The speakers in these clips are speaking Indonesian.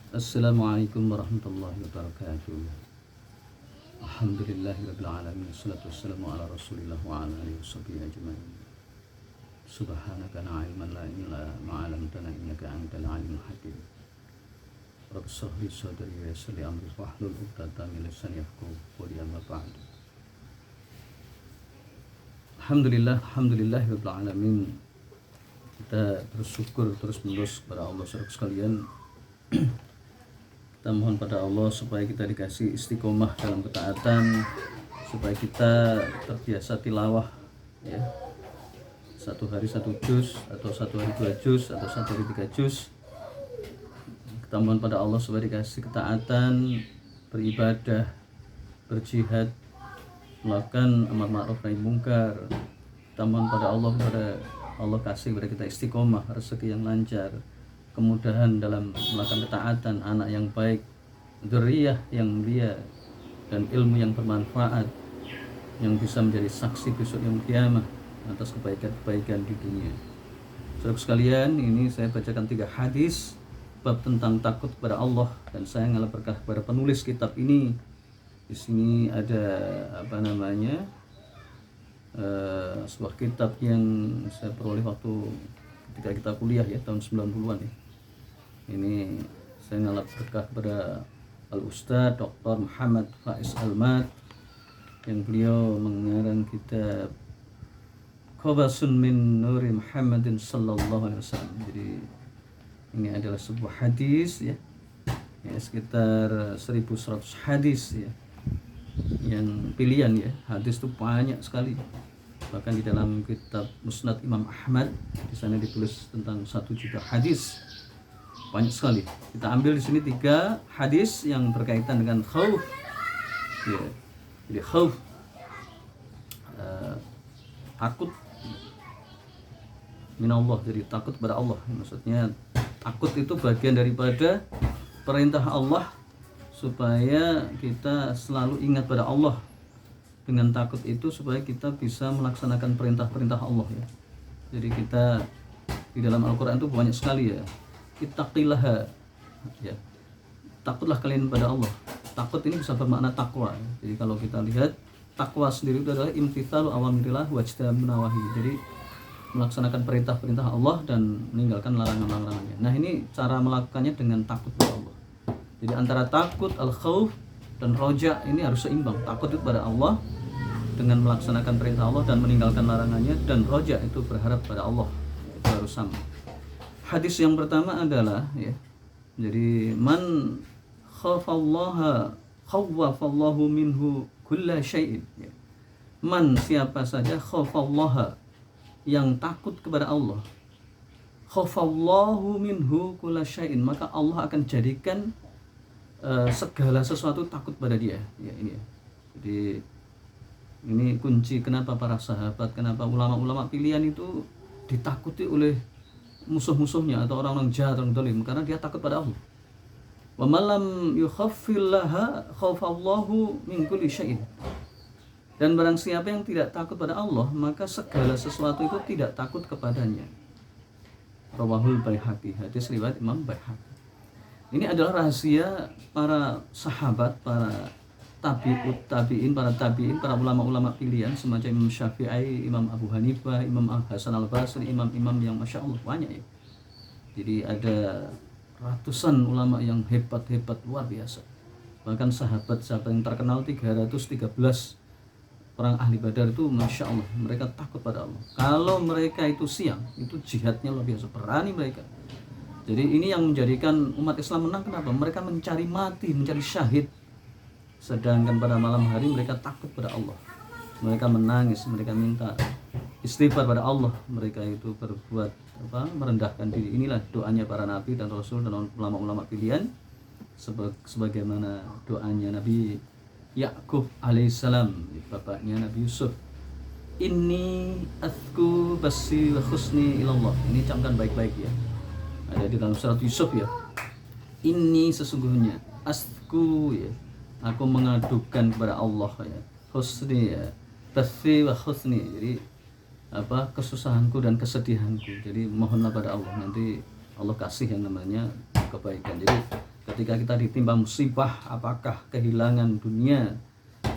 Assalamualaikum warahmatullahi wabarakatuh. Alhamdulillahirabbil alamin wassalatu wassalamu ala Rasulillah wa ala alihi washabbihi ajmain. Subhanaka la ilma lana illa ma 'allamtana innaka antal alimul hakim. Rabbi shrah li sadri wa yassir li amri wahlul 'uqdatam min lisani yafqahu qawli amma ba'd. Alhamdulillahirabbil alamin. Kita bersyukur terus-menerus kepada Allah saudara sekalian. Kita mohon pada Allah supaya kita dikasih istiqomah dalam ketaatan, supaya kita terbiasa tilawah, ya, satu hari 1 juz, atau satu hari 2 juz, atau satu hari 3 juz. Kita mohon pada Allah supaya dikasih ketaatan, beribadah, berjihad, melakukan amar ma'ruf nahi munkar. Kita mohon pada Allah kasih kepada kita istiqomah, rezeki yang lancar, kemudahan dalam melakukan ketaatan, anak yang baik, dzurriyyah yang mulia, dan ilmu yang bermanfaat yang bisa menjadi saksi besok yaumul qiyamah atas kebaikan-kebaikan di dunia. Saudara sekalian, ini saya bacakan 3 hadis bab tentang takut kepada Allah, dan saya ngalah berkah kepada penulis kitab ini. Di sini ada sebuah kitab yang saya peroleh waktu ketika kita kuliah, ya, tahun 90-an ya. Ini saya ngalap berkah kepada Al-Ustaz Dr. Muhammad Faiz Almat, yang beliau mengarang kitab Qabasun min Nuri Muhammadin sallallahu alaihi wasallam. Jadi ini adalah sebuah hadis, ya, sekitar 1100 hadis, ya, yang pilihan, ya. Hadis itu banyak sekali. Bahkan di dalam kitab Musnad Imam Ahmad, di sana ditulis tentang 1 juta hadis. Banyak sekali. Kita ambil di sini 3 hadis yang berkaitan dengan khauf. Ya. Jadi khauf, takut minallah, jadi takut kepada Allah. Maksudnya takut itu bagian daripada perintah Allah, supaya kita selalu ingat pada Allah. Dengan takut itu supaya kita bisa melaksanakan perintah-perintah Allah, ya. Jadi kita di dalam Al-Qur'an itu banyak sekali, ya. Ittaqillaha, ya, takutlah kalian pada Allah. Takut ini bisa bermakna takwa, ya. Jadi kalau kita lihat, takwa sendiri itu adalah imtithalu awamirillah wajtinabun nawahi. Jadi melaksanakan perintah-perintah Allah dan meninggalkan larangan-larangannya. Nah, ini cara melakukannya dengan takut pada Allah. Jadi antara takut, al-khauf, dan roja ini harus seimbang. Takut itu pada Allah dengan melaksanakan perintah Allah dan meninggalkan larangannya, dan roja itu berharap pada Allah. Itu harus sama. Hadis yang pertama adalah, ya, jadi man khafallaha khawwafallahu minhu kulla syai'in, ya. Man, siapa saja, khafallaha, yang takut kepada Allah, khafallahu minhu kulla syai'in, maka Allah akan jadikan segala sesuatu takut pada dia, ya. Ini, ya. Jadi ini kunci kenapa para sahabat, kenapa ulama-ulama pilihan itu ditakuti oleh musuh-musuhnya atau orang-orang jahat, orang zalim, karena dia takut pada Allah. Wa malam yukhaffillaha khafallahu min kulli syai'in. Dan barang siapa yang tidak takut pada Allah, maka segala sesuatu itu tidak takut kepadanya. Rawahul Baihaqi, hadis riwayat Imam Baihaqi. Ini adalah rahasia para sahabat, para tabi'in, para ulama-ulama pilihan semacam Imam Syafi'i, Imam Abu Hanifah, Imam Hasan al-Basri, imam-imam yang Masya Allah banyak, ya. Jadi ada ratusan ulama yang hebat-hebat, luar biasa. Bahkan sahabat-sahabat yang terkenal 313 orang ahli Badar itu Masya Allah, mereka takut pada Allah. Kalau mereka itu siang, itu jihadnya luar biasa, berani mereka. Jadi ini yang menjadikan umat Islam menang. Kenapa? Mereka mencari mati, mencari syahid. Sedangkan pada malam hari mereka takut pada Allah. Mereka menangis, mereka minta istighfar pada Allah. Mereka itu berbuat merendahkan diri. Inilah doanya para nabi dan rasul dan ulama-ulama pilihan, sebagaimana doanya Nabi Ya'qub alaihissalam, bapaknya Nabi Yusuf. Inni athku basi wa khusni ilallah. Ini camkan baik-baik, ya. Ada di dalam surat Yusuf, ya. Ini sesungguhnya asku, ya, aku mengadukan kepada Allah, ya. Husni, ya, basi wa khusni. Jadi kesusahanku dan kesedihanku. Jadi mohonlah pada Allah, nanti Allah kasih yang namanya kebaikan. Jadi Ketika kita ditimpa musibah, apakah kehilangan dunia,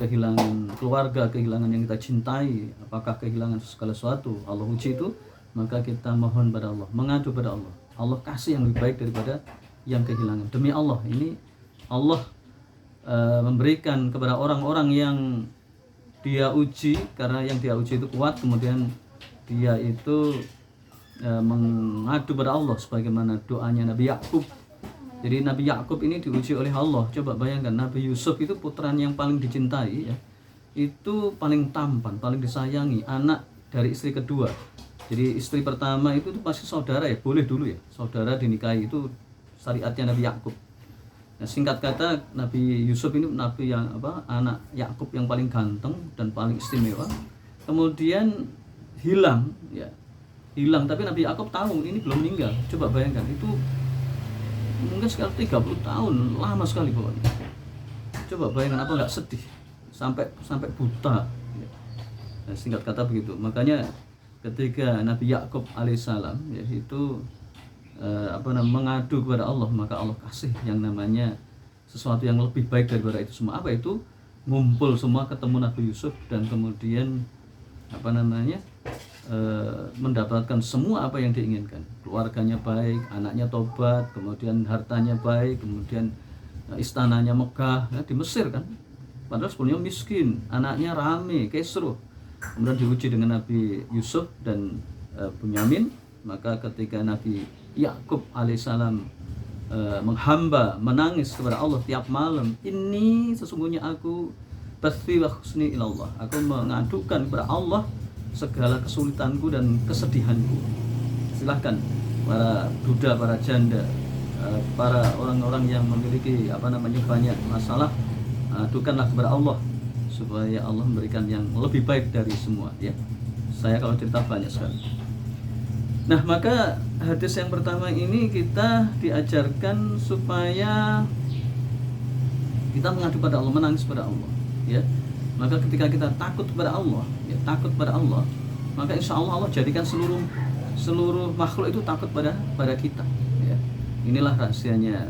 kehilangan keluarga, kehilangan yang kita cintai, apakah kehilangan segala sesuatu, Allah uji itu, maka kita mohon pada Allah, mengadu pada Allah. Allah kasih yang lebih baik daripada yang kehilangan. Demi Allah, ini Allah memberikan kepada orang-orang yang dia uji, karena yang dia uji itu kuat, kemudian dia itu mengadu pada Allah sebagaimana doanya Nabi Yakub. Jadi Nabi Yakub ini diuji oleh Allah. Coba bayangkan, Nabi Yusuf itu putranya yang paling dicintai ya. Itu paling tampan, paling disayangi, anak dari istri kedua. Jadi istri pertama itu tuh pasti saudara ya, boleh dulu ya. Saudara dinikahi, itu syariatnya Nabi Yakub. Nah, singkat kata Nabi Yusuf ini nabi yang anak Yakub yang paling ganteng dan paling istimewa. Kemudian hilang ya. Hilang, tapi Nabi Yakub tahu ini belum meninggal. Coba bayangkan, itu mungkin sekitar 30 tahun, lama sekali pokoknya. Coba bayangkan, apa nggak sedih sampai buta ya. Nah, singkat kata begitu. Makanya ketika Nabi Yakub alaihissalam ya itu mengadu kepada Allah, maka Allah kasih yang namanya sesuatu yang lebih baik daripada itu semua. Apa itu? Ngumpul semua, ketemu Nabi Yusuf, dan kemudian mendapatkan semua apa yang diinginkan. Keluarganya baik, anaknya tobat, kemudian hartanya baik, kemudian istananya megah ya, di Mesir kan. Padahal sebelumnya miskin, anaknya rame, Kesro. Kemudian diuji dengan Nabi Yusuf dan Bunyamin. Maka ketika Nabi Yakub alaihissalam menghamba, menangis kepada Allah tiap malam, ini sesungguhnya aku bathi wa husni ilallah, aku mengadukan kepada Allah segala kesulitanku dan kesedihanku. Silahkan para duda, para janda, para orang-orang yang memiliki banyak masalah, adukanlah kepada Allah supaya Allah memberikan yang lebih baik dari semua ya. Saya kalau cerita banyak sekali. Nah, maka hadis yang pertama ini kita diajarkan supaya kita mengadu pada Allah, menangis pada Allah ya. Maka ketika kita takut kepada Allah ya, takut pada Allah, maka insya Allah Allah jadikan seluruh makhluk itu takut pada kita ya. Inilah rahasianya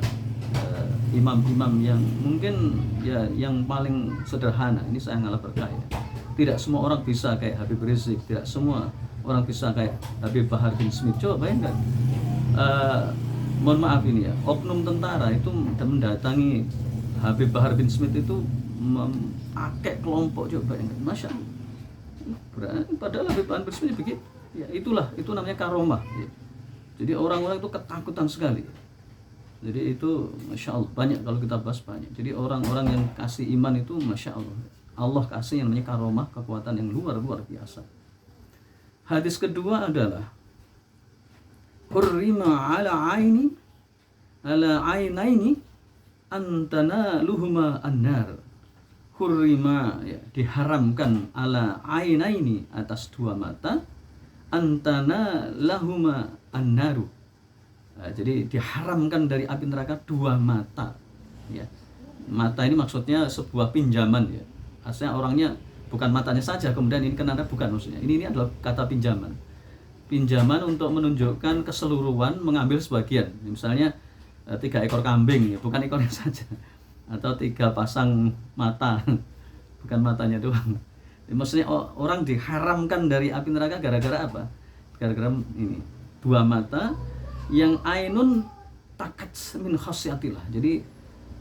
imam-imam yang mungkin ya yang paling sederhana. Ini saya ngalah berkah ya. Tidak semua orang bisa kayak Habib Rizik, tidak semua orang bisa kayak Habib Bahar bin Smith. Coba bayangkan, mohon maaf ini ya, oknum tentara itu mendatangi Habib Bahar bin Smith itu memakai kelompok. Coba bayangkan, Masya Allah, berani. Padahal Habib Bahar bin Smith begitu ya, itu namanya karomah ya. Jadi orang-orang itu ketakutan sekali. Jadi itu Masya Allah, banyak kalau kita bahas banyak. Jadi orang-orang yang kasih iman itu Masya Allah, Allah kasih yang namanya karomah, kekuatan yang luar biasa. Hadis kedua adalah hurrima ala ainaini antana luhuma annar. Hurrima ya, diharamkan ala ainaini, atas dua mata, antana lahuma annaru. Nah, jadi diharamkan dari api neraka dua mata ya. Mata ini maksudnya sebuah pinjaman ya. Asalnya orangnya bukan matanya saja, kemudian ini kan Anda bukan maksudnya. Ini adalah kata pinjaman. Pinjaman untuk menunjukkan keseluruhan, mengambil sebagian. Misalnya 3 ekor kambing ya, bukan ekornya saja. Atau 3 pasang mata, bukan matanya doang. Maksudnya orang diharamkan dari api neraka gara-gara apa? Gara-gara ini, 2 mata yang ainun takat min khasyatillah. Jadi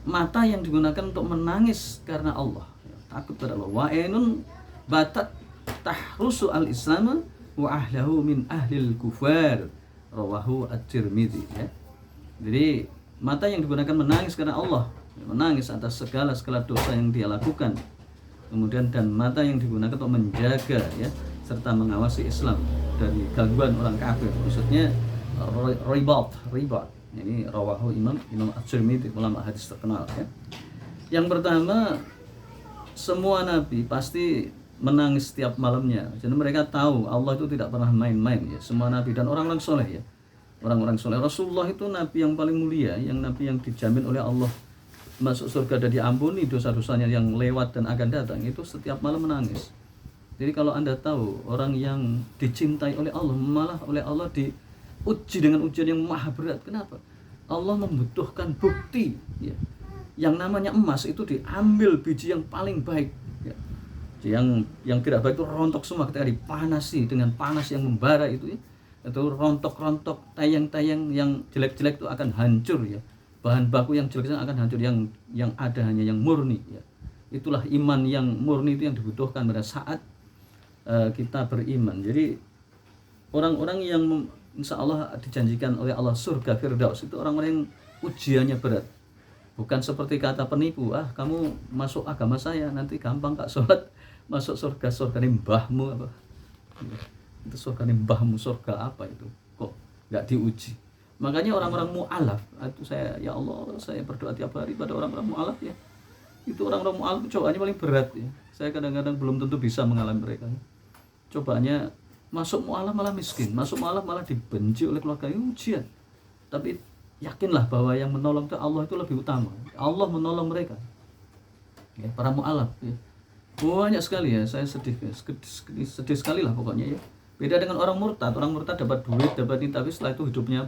mata yang digunakan untuk menangis karena Allah, takut pada Allah. Wa ainun batat tahrusu al-islam wa ahlahu min ahlil kufar, rawahu at-Tirmidzi ya. Jadi mata yang digunakan menangis karena Allah, menangis atas segala dosa yang dia lakukan. Kemudian dan mata yang digunakan untuk menjaga ya, serta mengawasi Islam dari gangguan orang kafir. Maksudnya ribat. Ini rawahu Imam At-Tirmidzi, ulama hadis terkenal ya. Yang pertama, semua nabi pasti menangis setiap malamnya. Jadi mereka tahu Allah itu tidak pernah main-main ya. Semua nabi dan orang-orang soleh ya. Orang-orang soleh. Rasulullah itu nabi yang paling mulia, yang nabi yang dijamin oleh Allah masuk surga dan diampuni dosa-dosanya yang lewat dan akan datang, itu setiap malam menangis. Jadi kalau Anda tahu orang yang dicintai oleh Allah, malah oleh Allah diuji dengan ujian yang maha berat. Kenapa? Allah membutuhkan bukti, ya. Yang namanya emas itu diambil biji yang paling baik, ya. Yang tidak baik itu rontok semua ketika dipanasi dengan panas yang membara itu, ya. Itu rontok-rontok, tayang-tayang yang jelek-jelek itu akan hancur, ya. Bahan baku yang jelek akan hancur, yang ada hanya yang murni, ya. Itulah iman yang murni, itu yang dibutuhkan pada saat kita beriman. Jadi orang-orang yang insya Allah dijanjikan oleh Allah surga Firdaus itu orang-orang yang ujiannya berat. Bukan seperti kata penipu, kamu masuk agama saya nanti gampang Kak sholat, masuk surga ini mbahmu apa? Itu surga ini mbahmu, surga apa itu? Kok nggak diuji? Makanya orang-orang mu'alaf itu ya Allah, saya berdoa tiap hari pada orang-orang mu'alaf, ya. Itu orang-orang mu'alaf cobaannya paling berat, ya. Saya kadang-kadang belum tentu bisa mengalami mereka, ya. Cobaannya masuk mu'alaf malah miskin, masuk mu'alaf malah dibenci oleh keluarga, itu ujian. Tapi yakinlah bahwa yang menolong itu Allah, itu lebih utama. Allah menolong mereka, ya, para mu'alaf, ya. Banyak sekali, ya, saya sedih sekali lah pokoknya, ya. Beda dengan orang murtad dapat duit, dapat ini, tapi setelah itu hidupnya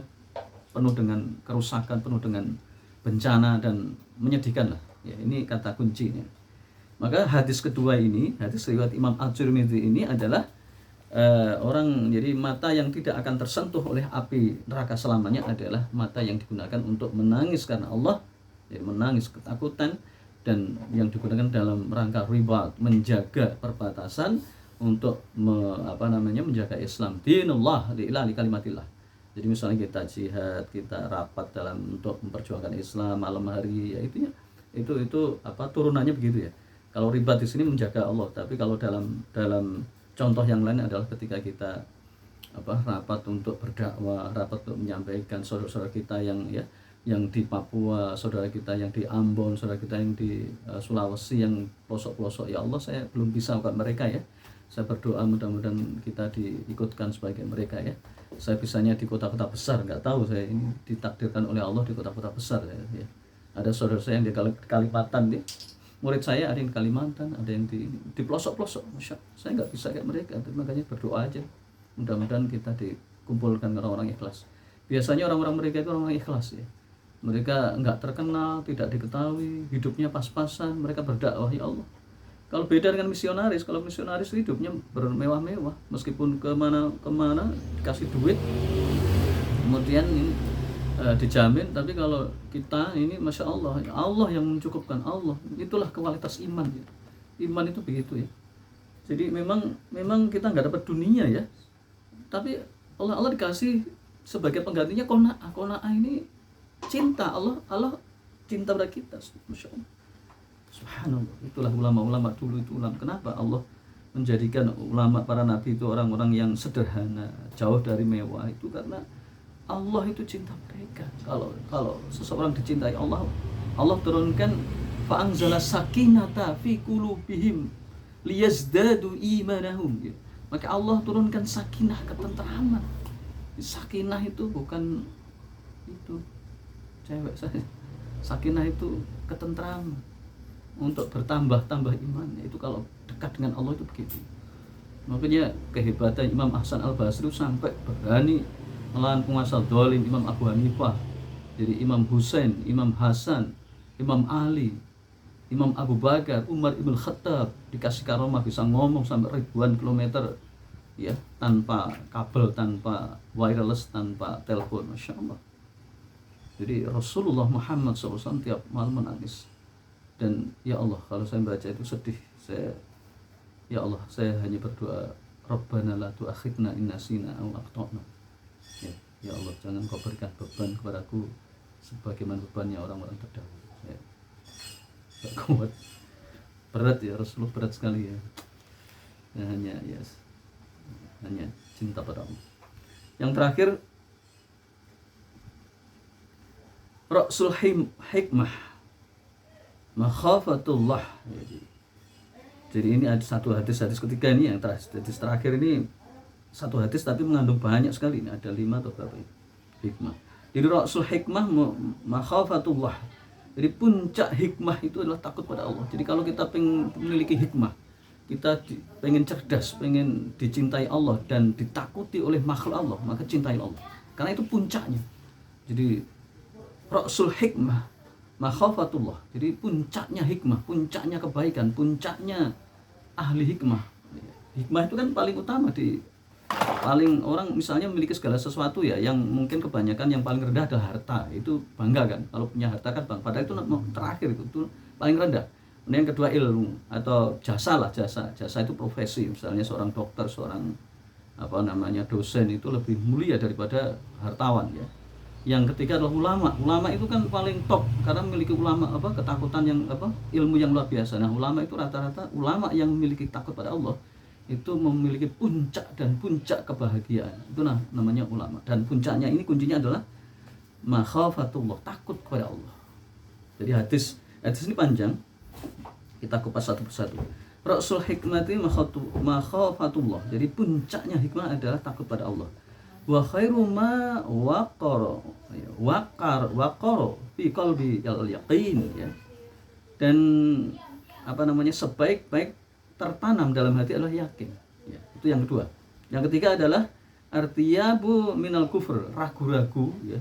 penuh dengan kerusakan, penuh dengan bencana dan menyedihkan lah, ya. Ini kata kuncinya. Maka hadis kedua ini, hadis riwayat Imam At-Tirmidzi ini adalah orang, jadi mata yang tidak akan tersentuh oleh api neraka selamanya adalah mata yang digunakan untuk menangis karena Allah, jadi menangis ketakutan, dan yang digunakan dalam rangka ribat, menjaga perbatasan untuk menjaga Islam, dinullah li'ila li kalimatillah. Jadi misalnya kita jihad, kita rapat dalam untuk memperjuangkan Islam malam hari, ya itu turunannya begitu, ya. Kalau ribat di sini menjaga Allah, tapi kalau dalam contoh yang lain adalah ketika kita rapat untuk berdakwah, rapat untuk menyampaikan saudara-saudara kita yang di Papua, saudara kita yang di Ambon, saudara kita yang di Sulawesi, yang pelosok-pelosok, ya Allah, saya belum bisa buat mereka, ya. Saya berdoa mudah-mudahan kita diikutkan sebagai mereka, ya. Saya bisanya di kota-kota besar, nggak tahu, saya ini ditakdirkan oleh Allah di kota-kota besar, ya. Ada saudara saya yang di Kalimantan, ya. Murid saya ada yang di Kalimantan, ada yang di pelosok-pelosok. Masya Allah, saya nggak bisa kayak mereka, tapi makanya berdoa aja. Mudah-mudahan kita dikumpulkan orang-orang ikhlas. Biasanya orang-orang mereka itu orang-orang ikhlas, ya. Mereka nggak terkenal, tidak diketahui, hidupnya pas-pasan, mereka berdakwah, ya Allah. Kalau beda dengan misionaris, kalau misionaris hidupnya bermewah-mewah, meskipun kemana dikasih duit, kemudian ini dijamin. Tapi kalau kita ini Masya Allah, Allah yang mencukupkan, Allah, itulah kualitas iman, ya. Iman itu begitu, ya. Jadi memang kita nggak dapat dunia, ya, tapi Allah dikasih sebagai penggantinya qanaah ini cinta. Allah cinta pada kita, Masya Allah, subhanallah. Itulah ulama-ulama dulu itu kenapa Allah menjadikan ulama, para nabi itu orang-orang yang sederhana, jauh dari mewah, itu karena Allah itu cinta mereka. Kalau seseorang dicintai Allah turunkan fa'anzala sakinata fi qulubihim liyazdadu imanahum, ya. Maka Allah turunkan sakinah, ketenteraman. Sakinah itu bukan itu cewek saja. Sakinah itu ketenteraman untuk bertambah iman. Itu kalau dekat dengan Allah itu begitu. Makanya kehebatan Imam Hasan Al-Basri sampai berani melawan penguasa dolim, Imam Abu Hanifah. Jadi Imam Husain, Imam Hasan, Imam Ali, Imam Abu Bakar, Umar Ibn Khattab dikasih karomah bisa ngomong sampai ribuan kilometer, ya, tanpa kabel, tanpa wireless, tanpa telepon. Masya Allah. Jadi Rasulullah Muhammad SAW tiap malam menangis. Dan ya Allah, kalau saya baca itu sedih. Ya Allah, saya hanya berdoa, Rabbana la tu'akhidna in nasina aw akhtana. Ya Allah, jangan kau berikan beban kepadaku sebagaimana bebannya orang-orang terdahulu. Gak kuat, berat, ya Rasulullah, berat sekali, ya. Hanya cinta pada Allah. Yang terakhir, Ra'sul hikmah makhafatullah. Jadi ini ada satu hadis ketiga ini, yang terakhir ini satu hadis tapi mengandung banyak sekali. Ini ada 5 atau berapa ini hikmah. Jadi Ra'sul hikmah makhafatullah. Jadi puncak hikmah itu adalah takut pada Allah. Jadi kalau kita pengen memiliki hikmah, kita pengen cerdas, pengen dicintai Allah dan ditakuti oleh makhluk Allah, maka cintai Allah. Karena itu puncaknya. Jadi Rasul hikmah makhafatullah. Jadi puncaknya hikmah, puncaknya kebaikan, puncaknya ahli hikmah. Hikmah itu kan paling utama paling orang misalnya memiliki segala sesuatu ya, yang mungkin kebanyakan yang paling rendah adalah harta. Itu bangga kan, kalau punya harta kan bangga. Padahal itu terakhir itu paling rendah. Kemudian yang kedua ilmu atau jasa lah, jasa itu profesi. Misalnya seorang dokter, seorang dosen itu lebih mulia daripada hartawan ya. Yang ketiga adalah ulama itu kan paling top karena memiliki ketakutan yang ilmu yang luar biasa. Nah, ulama itu rata-rata ulama yang memiliki takut pada Allah itu memiliki puncak kebahagiaan. Itu namanya ulama. Dan puncaknya ini kuncinya adalah makhafatullah, takut kepada Allah. Jadi hadis ini panjang. Kita kupas satu persatu. Rasul hikmati makhafatullah. Jadi puncaknya hikmah adalah takut pada Allah. Wa khairu ma waqara fi qalbi al-yaqin ya. Dan sebaik-baik tertanam dalam hati adalah yakin ya. Itu yang kedua. Yang ketiga adalah artiyabu minal kufur, ragu-ragu ya.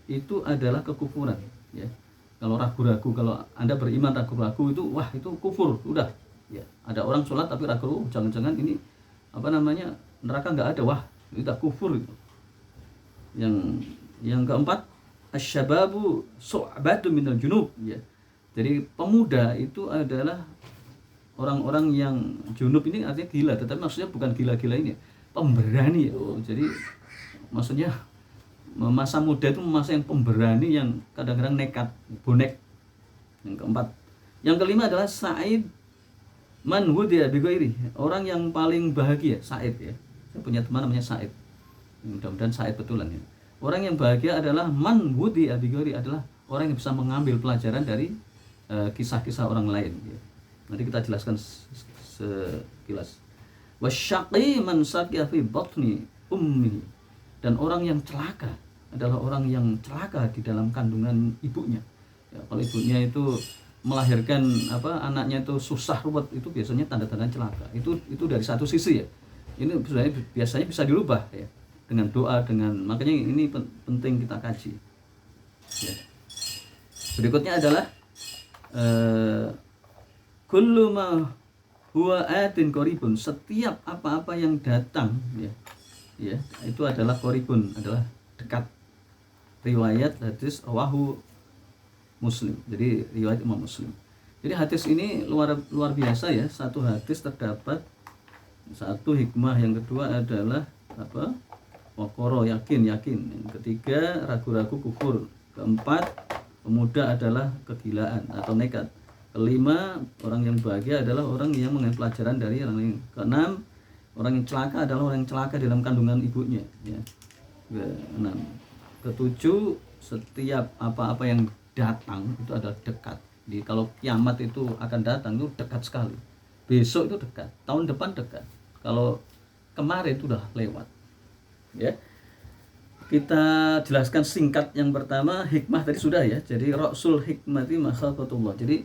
Itu adalah kekufuran ya. Kalau ragu-ragu, kalau Anda beriman ragu-ragu itu wah itu kufur, udah ya. Ada orang sholat tapi ragu, jangan-jangan ini neraka enggak ada, wah itu udah kufur itu. Yang keempat asyababu su'batu minal junub ya. Jadi pemuda itu adalah orang-orang yang junub, ini artinya gila, tetapi maksudnya bukan gila-gila ini, pemberani. Jadi maksudnya masa muda itu masa yang pemberani, yang kadang-kadang nekat, bonek. Yang keempat. Yang kelima adalah sa'id man hudiya bi ghairi, orang yang paling bahagia, Sa'id ya. Saya punya teman namanya Sa'id. Mudah-mudahan Sa'id betulan ya. Orang yang bahagia adalah man hudiya bi ghairi, adalah orang yang bisa mengambil pelajaran dari kisah-kisah orang lain ya. Nanti kita jelaskan sekilas. Wasyaqi man saqiya fi batni ummi, dan orang yang celaka adalah orang yang celaka di dalam kandungan ibunya. Ya, kalau ibunya itu melahirkan anaknya itu susah ruwet, itu biasanya tanda-tanda celaka. Itu dari satu sisi ya. Ini biasanya bisa dirubah ya dengan doa, makanya ini penting kita kaji. Ya. Berikutnya adalah kullu ma huwa atin qaribun, setiap apa-apa yang datang ya itu adalah qaribun, adalah dekat. Riwayat hadis rawahu Muslim. Jadi riwayat Imam Muslim. Jadi hadis ini luar biasa ya. Satu hadis terdapat satu hikmah, yang kedua adalah waqara, yakin. Yang ketiga ragu-ragu, kufur. Keempat, pemuda adalah kegilaan atau nekat. Kelima, orang yang bahagia adalah orang yang mengambil pelajaran dari orang lain. Keenam, orang yang celaka adalah orang yang celaka dalam kandungan ibunya ya. Keenam. Ketujuh, setiap apa-apa yang datang itu adalah dekat. Jadi kalau kiamat itu akan datang itu dekat sekali. Besok itu dekat, tahun depan dekat. Kalau kemarin itu udah lewat. Ya. Kita jelaskan singkat yang pertama, hikmah tadi sudah ya. Jadi rasul hikmati makhafatullah. Jadi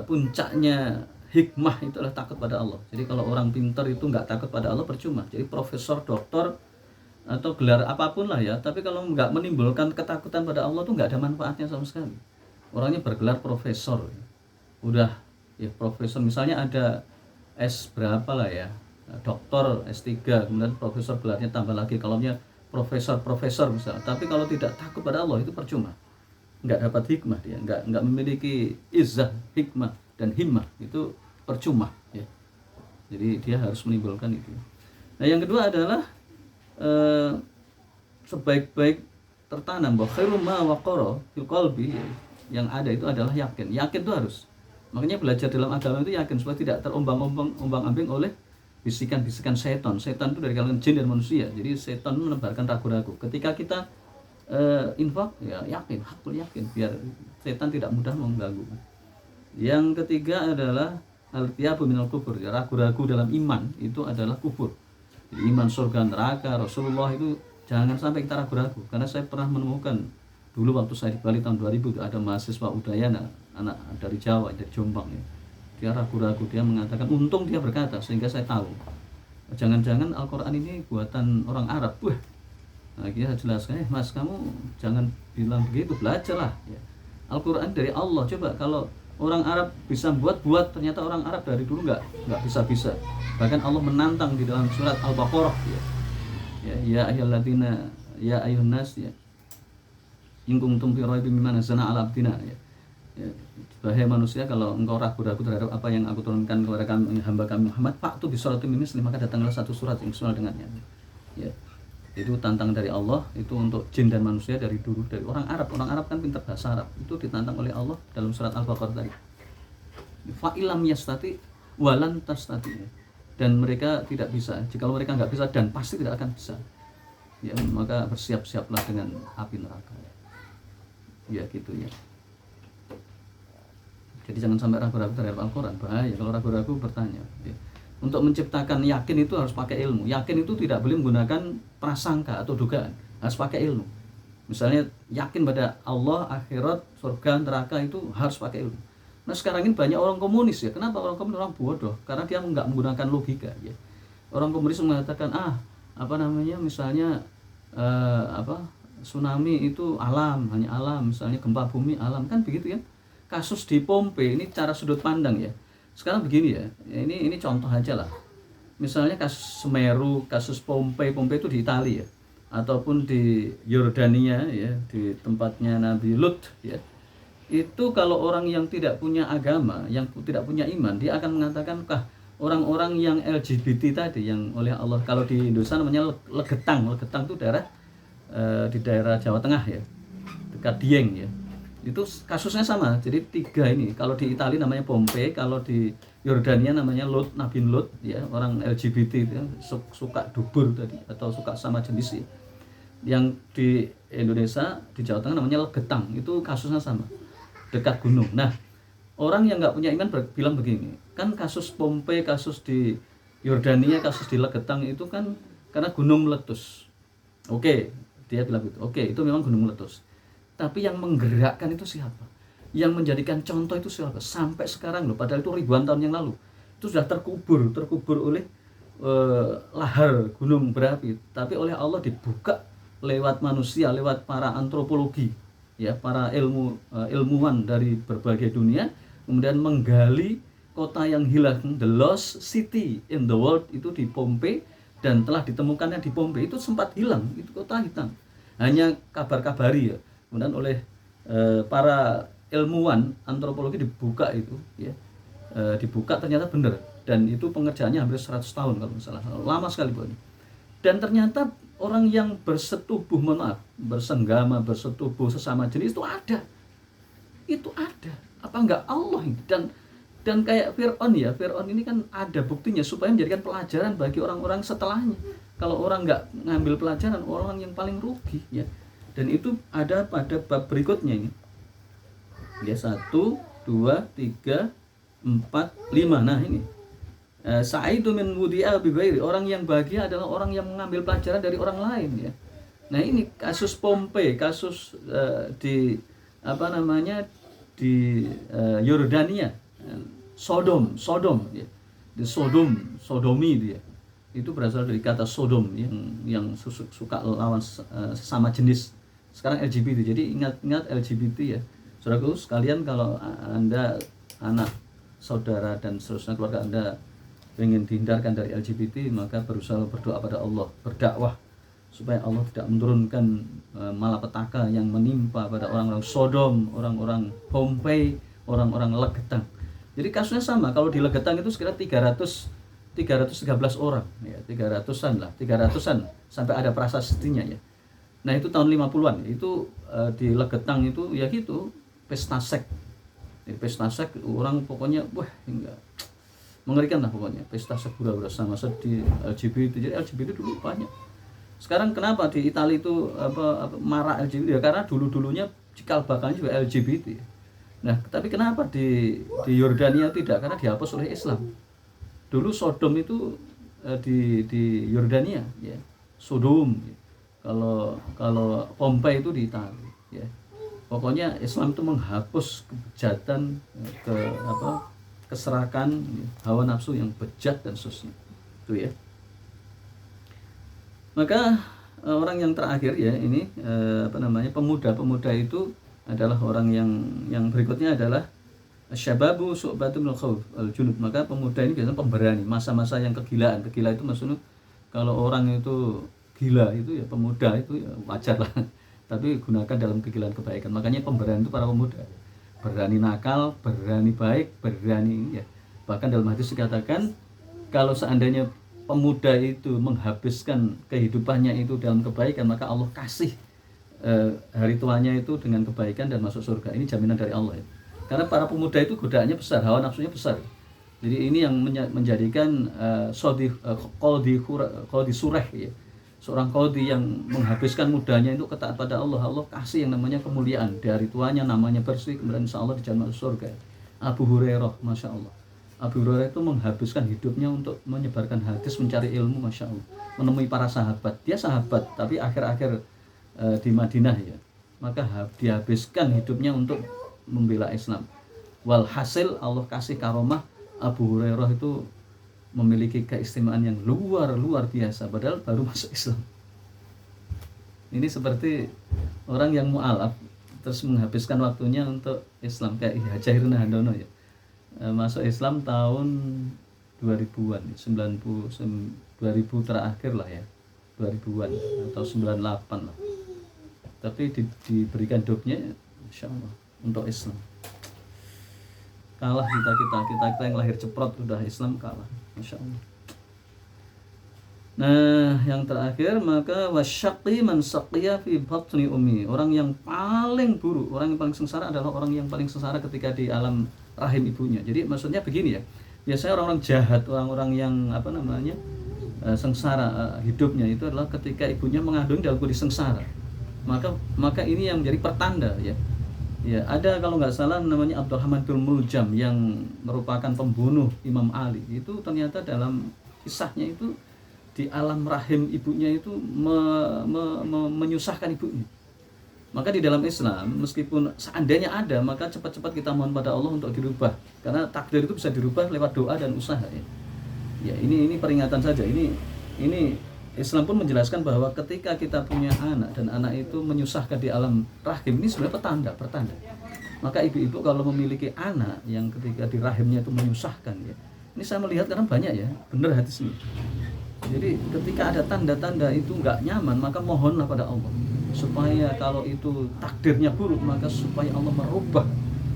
puncaknya hikmah itu adalah takut pada Allah. Jadi kalau orang pintar itu nggak takut pada Allah percuma. Jadi profesor, doktor atau gelar apapun lah ya, tapi kalau nggak menimbulkan ketakutan pada Allah tuh nggak ada manfaatnya sama sekali. Orangnya bergelar profesor, udah ya profesor, misalnya ada S berapa lah ya, doktor S3, kemudian profesor, gelarnya tambah lagi, kalaunya profesor misalnya, tapi kalau tidak takut pada Allah itu percuma, nggak dapat hikmah, dia nggak memiliki izzah, hikmah dan himmah, itu percuma ya. Jadi dia harus menimbulkan itu. Nah yang kedua adalah sebaik-baik tertanam bahwa khairu ma waqara fil qalbi, yang ada itu adalah yakin. Yakin itu harus. Makanya belajar dalam agama itu yakin, supaya tidak terombang-ambing oleh bisikan-bisikan setan. Setan itu dari kalangan jin dan manusia. Jadi setan menebarkan ragu-ragu. Ketika kita infak ya yakin, hakul yakin, biar setan tidak mudah mengganggu. Yang ketiga adalah al-tiyabu minal kufur, ya, ragu-ragu dalam iman itu adalah kufur. Jadi iman surga neraka Rasulullah itu jangan sampai kita ragu-ragu, karena saya pernah menemukan dulu waktu saya di Bali tahun 2000 ada mahasiswa Udayana, anak dari Jawa, dari Jombang ya. Dia ragu-ragu, dia mengatakan, untung dia berkata sehingga saya tahu, jangan-jangan Al-Quran ini buatan orang Arab. Wah, Nah, kita jelaskan, mas kamu jangan bilang begitu, belajarlah ya. Al-Quran dari Allah. Coba kalau orang Arab bisa buat, ternyata orang Arab dari dulu nggak bisa. Bahkan Allah menantang di dalam surat Al-Baqarah ya. Ya ayyuhalladzina ya ayyuhan nas ya. In kuntum fi raibin mimma nazzalna ala abdina ya. Wahai manusia, kalau engkau ragu-ragu terhadap apa yang aku turunkan kepada kami, hamba kami Muhammad, faktu bisuratim misli, maka datanglah satu surat yang sesuai dengannya. Ya. Itu tantang dari Allah, itu untuk jin dan manusia dari dulu, dari orang Arab. Orang Arab kan pintar bahasa Arab. Itu ditantang oleh Allah dalam surat Al-Baqarah tadi. Fa ilam yastati walan tastati. Dan mereka tidak bisa. Jika mereka nggak bisa dan pasti tidak akan bisa. Ya, maka bersiap-siaplah dengan api neraka. Ya gitu ya. Jadi jangan sampai ragu-ragu terhadap Al-Quran, bahaya. Kalau ragu-ragu bertanya ya. Untuk menciptakan yakin itu harus pakai ilmu. Yakin itu tidak boleh menggunakan prasangka atau dugaan, harus pakai ilmu. Misalnya yakin pada Allah, akhirat, surga, neraka, itu harus pakai ilmu. Nah sekarang ini banyak orang komunis ya. Kenapa orang komunis? Orang bodoh, karena dia nggak menggunakan logika ya. Orang komunis mengatakan misalnya tsunami itu alam, hanya alam. Misalnya gempa bumi alam, kan begitu ya. Kasus di Pompei ini cara sudut pandang ya. Sekarang begini ya, ini contoh aja lah. Misalnya kasus Semeru, kasus Pompei itu di Italia ya, ataupun di Yordania ya, di tempatnya Nabi Lut ya. Itu kalau orang yang tidak punya agama, yang tidak punya iman, dia akan mengatakan, orang-orang yang LGBT tadi yang oleh Allah, kalau di Indonesia namanya Legetang itu daerah di daerah Jawa Tengah ya, dekat Dieng ya. Itu kasusnya sama. Jadi 3 ini, kalau di Italia namanya Pompei, kalau di Yordania namanya Lut, Nabi Lut ya, orang LGBT itu suka dubur tadi atau suka sama jenis ya. Yang di Indonesia di Jawa Tengah namanya Legetang, itu kasusnya sama, dekat gunung. Nah orang yang nggak punya iman bilang begini, kan kasus Pompei, kasus di Yordania, kasus di Legetang itu kan karena gunung meletus. Oke, dia bilang gitu. Oke, itu memang gunung meletus. Tapi yang menggerakkan itu siapa? Yang menjadikan contoh itu siapa? Sampai sekarang loh, padahal itu ribuan tahun yang lalu. Itu sudah terkubur oleh lahar gunung berapi. Tapi oleh Allah dibuka lewat manusia, lewat para antropologi, ya, para ilmuwan dari berbagai dunia, kemudian menggali kota yang hilang, the lost city in the world, itu di Pompei, dan telah ditemukannya di Pompei. Itu sempat hilang, itu kota hitam, hanya kabar-kabari ya. Kemudian oleh para ilmuwan antropologi dibuka itu ya, dibuka ternyata benar, dan itu pengerjaannya hampir 100 tahun kalau nggak salah, lama sekali Bu. Dan ternyata orang yang bersenggama, bersetubuh sesama jenis itu ada, apa enggak Allah ini? Dan kayak Fir'aun ya, Fir'aun ini kan ada buktinya supaya menjadikan pelajaran bagi orang-orang setelahnya. Kalau orang nggak ngambil pelajaran, orang yang paling rugi ya. Dan itu ada pada bab berikutnya ini ya, 1, 2, 3, 4, 5. Nah ini Sa'idu min wudi'a bi ghairi, orang yang bahagia adalah orang yang mengambil pelajaran dari orang lain ya. Nah ini kasus Pompei, kasus di di Yordania, Sodom ya. Di Sodomi dia. Itu berasal dari kata Sodom yang suka lawan sesama jenis. Sekarang LGBT. Jadi ingat LGBT ya. Saudaraku sekalian, kalau Anda, anak, saudara dan seterusnya keluarga Anda ingin dihindarkan dari LGBT, maka berusaha berdoa pada Allah, berdakwah supaya Allah tidak menurunkan malapetaka yang menimpa pada orang-orang Sodom, orang-orang Pompei, orang-orang Legetang. Jadi kasusnya sama. Kalau di Legetang itu sekitar 313 orang ya, 300-an sampai ada prasastinya ya. Nah itu tahun 50-an itu di Legetang itu ya gitu, pesta seks. Jadi pesta seks, orang pokoknya enggak mengerikan lah pokoknya, pesta seks hura-hura sama sedih LGBT. Jadi LGBT dulu banyak. Sekarang kenapa di Italia itu marak LGBT ya, karena dulu-dulunya cikal bakalnya juga LGBT. Nah tapi kenapa di Yordania tidak? Karena dihapus oleh Islam. Dulu Sodom itu di Yordania ya, Sodom ya. Kalau Pompei itu di Italia ya. Pokoknya Islam itu menghapus kebejatan, keserakan, ya, hawa nafsu yang bejat dan seterusnya itu ya. Maka orang yang terakhir ya ini pemuda itu adalah orang yang berikutnya adalah syababu su'batun minal khawf al-junud. Maka pemuda ini biasanya pemberani, masa-masa yang kegilaan. Gila itu maksudnya kalau orang itu gila itu ya pemuda itu ya wajar lah. Tapi gunakan dalam kegilaan kebaikan. Makanya pemberani itu para pemuda. Berani nakal, berani baik, berani ya. Bahkan dalam hadis dikatakan kalau seandainya pemuda itu menghabiskan kehidupannya itu dalam kebaikan, maka Allah kasih hari tuanya itu dengan kebaikan dan masuk surga. Ini jaminan dari Allah ya. Karena para pemuda itu godaannya besar, hawa nafsunya besar. Jadi ini yang menjadikan qadhi surah ya. Seorang qadhi yang menghabiskan mudanya itu ketaat pada Allah. Allah kasih yang namanya kemuliaan dari tuanya, namanya bersih, kemudian insya Allah dijamin masuk surga. Abu Hurairah, masya Allah. Abu Hurairah itu menghabiskan hidupnya untuk menyebarkan hadis, mencari ilmu, masya Allah. Menemui para sahabat. Dia sahabat, tapi akhir-akhir di Madinah ya. Maka dihabiskan hidupnya untuk membela Islam. Walhasil Allah kasih karomah, Abu Hurairah itu memiliki keistimewaan yang luar biasa padahal baru masuk Islam. Ini seperti orang yang mu'alaf terus menghabiskan waktunya untuk Islam kayak Haji Irna Handono ya. Masuk Islam tahun 2000-an, 2000 terakhir lah ya. 2000-an atau 98 lah. Tapi diberikan hidupnya insya Allah untuk Islam. Kalah kita yang lahir ceprot udah Islam kalah, masya Allah. Nah, yang terakhir maka wasyaqi man saqiya fi batni ummi. Orang yang paling buruk, orang yang paling sengsara adalah orang yang paling sengsara ketika di alam rahim ibunya. Jadi maksudnya begini ya. Biasanya orang-orang jahat, orang-orang yang sengsara hidupnya itu adalah ketika ibunya mengandung dalam kondisi sengsara. Maka ini yang menjadi pertanda ya. Ya, ada kalau nggak salah namanya Abdurrahman bin Muljam yang merupakan pembunuh Imam Ali. Itu ternyata dalam kisahnya itu di alam rahim ibunya itu menyusahkan ibunya. Maka di dalam Islam meskipun seandainya ada, maka cepat-cepat kita mohon pada Allah untuk dirubah. Karena takdir itu bisa dirubah lewat doa dan usaha ya. Ya, ini peringatan saja. Ini Islam pun menjelaskan bahwa ketika kita punya anak dan anak itu menyusahkan di alam rahim, ini sebenarnya pertanda. Maka ibu-ibu kalau memiliki anak yang ketika di rahimnya itu menyusahkan ya. Ini saya melihat karena banyak ya, benar hadis ini. Jadi ketika ada tanda-tanda itu nggak nyaman, maka mohonlah pada Allah supaya kalau itu takdirnya buruk, maka supaya Allah merubah.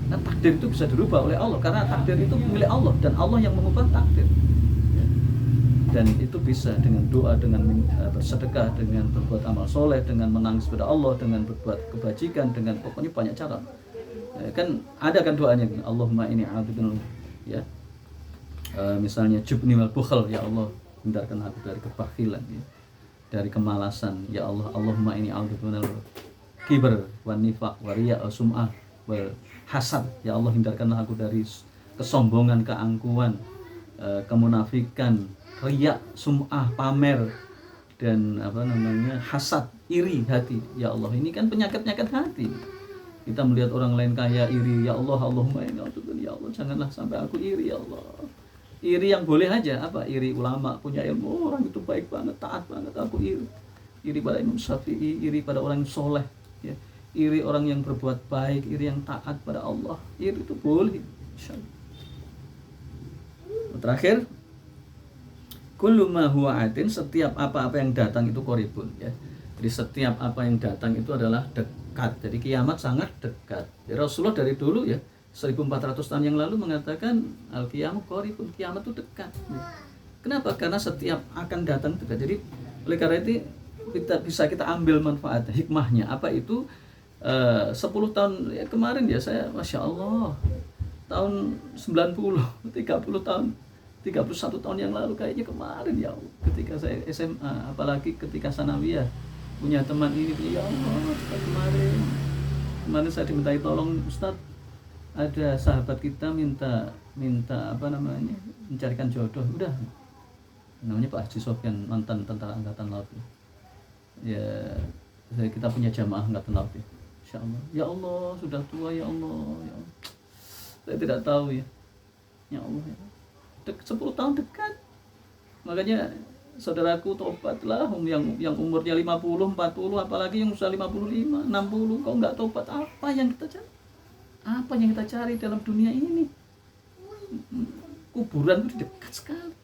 Nah, takdir itu bisa dirubah oleh Allah karena takdir itu milik Allah dan Allah yang mengubah takdir. Dan itu bisa dengan doa, dengan bersedekah, dengan berbuat amal soleh, dengan menangis pada Allah, dengan berbuat kebajikan, dengan pokoknya banyak cara. Kan ada kan doanya, Allahumma inni a'udzubika ya. Misalnya jubni wal bukhl, ya Allah hindarkan aku dari kebakhilan ya. Dari kemalasan, ya Allah, Allahumma inni a'udzubika minal kibr wan nifaq wa riya' wa sum'ah wal hasad, ya Allah hindarkanlah aku dari kesombongan, keangkuhan, kemunafikan, riya, sum'ah, pamer, dan hasad, iri hati. Ya Allah, ini kan penyakit-penyakit hati. Kita melihat orang lain kaya iri, ya Allah, Allahumma inni a'udzubika, ya Allah janganlah sampai aku iri ya Allah. Iri yang boleh aja, iri ulama, punya ilmu, orang itu baik banget, taat banget, aku iri. Iri pada Imam Syafi'i, iri pada orang yang soleh ya. Iri orang yang berbuat baik, iri yang taat pada Allah. Iri itu boleh, insyaallah. Terakhir, kullu ma huwa atin, setiap apa-apa yang datang itu qoribun ya. Jadi setiap apa yang datang itu adalah dekat. Jadi kiamat sangat dekat. Ya, Rasulullah dari dulu ya 1400 tahun yang lalu mengatakan al-qiyamah qoribun, kiamat itu dekat. Kenapa? Karena setiap akan datang dekat. Jadi oleh karena itu kita ambil manfaat hikmahnya. Apa itu 10 tahun ya, kemarin ya saya Masya Allah tahun 90, 30 tahun 31 tahun yang lalu kayaknya kemarin ya Allah, ketika saya SMA, apalagi ketika sanawiyah punya teman ini, ya Allah kemarin saya dimintai tolong Ustadz, ada sahabat kita minta mencarikan jodoh, udah namanya Pak Haji Sofyan, mantan tentara angkatan laut ya, kita punya jamaah angkatan laut ya. Insya Allah, ya Allah sudah tua ya Allah, saya tidak tahu ya Allah ya. 10 tahun dekat. Makanya saudaraku tobatlah, yang umurnya 50, 40, apalagi yang usia 55, 60, kau nggak tobat, apa yang kita cari? Apa yang kita cari dalam dunia ini? Kuburan itu dekat sekali.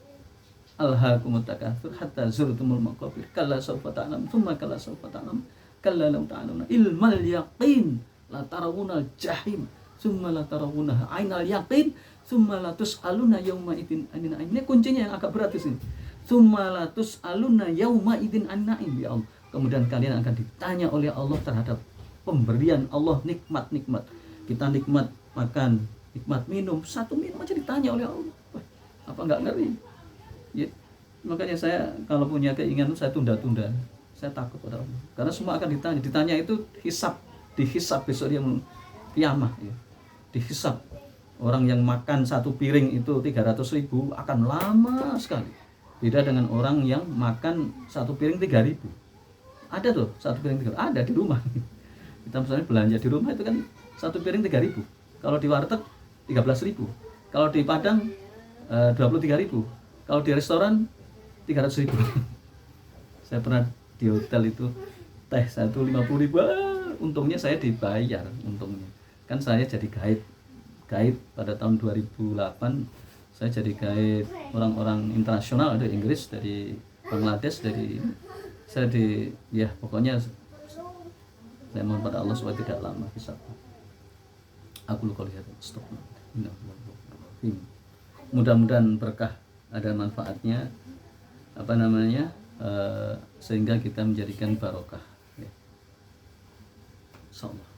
Alhaakumut takatsur hatta zurtumul maqabir. Kalla sawfa ta'lam, tsumma kalla sawfa ta'lam. Kalla law ta'lamuna ilmal yaqin la tarawunal jahim, tsumma la tarawunaha ainal yaqin, tsumma la tus'aluna yauma idzin anin na'im. Ini kuncinya yang agak berat di sini. Tsumma la tus'aluna yauma idzin anin na'im, ya Allah. Kemudian kalian akan ditanya oleh Allah terhadap pemberian Allah, nikmat-nikmat. Kita nikmat makan, nikmat minum, satu minum aja ditanya oleh Allah. Wah, apa enggak ngeri? Ya, makanya saya kalau punya keinginan saya tunda-tunda. Saya takut pada Allah. Karena semua akan ditanya. Ditanya itu dihisap besok yang kiamah ya. Dihisap. Orang yang makan satu piring itu 300.000 akan lama sekali. Beda dengan orang yang makan satu piring 3.000. Ada tuh satu piring 3.000. Ada di rumah. Kita misalnya belanja di rumah itu kan satu piring 3.000. Kalau di warteg 13.000. Kalau di Padang 23.000. Kalau di restoran 300.000. Saya pernah di hotel itu teh 150.000. Untungnya saya dibayar, untungnya. Kan saya jadi guide pada tahun 2008. Saya jadi guide orang-orang internasional, ada Inggris, dari Bangladesh, ya pokoknya saya mohon pada Allah supaya tidak lama hisab. Aku lupa lihat stop. Mudah-mudahan berkah, ada manfaatnya, sehingga kita menjadikan barokah ya. Insyaallah.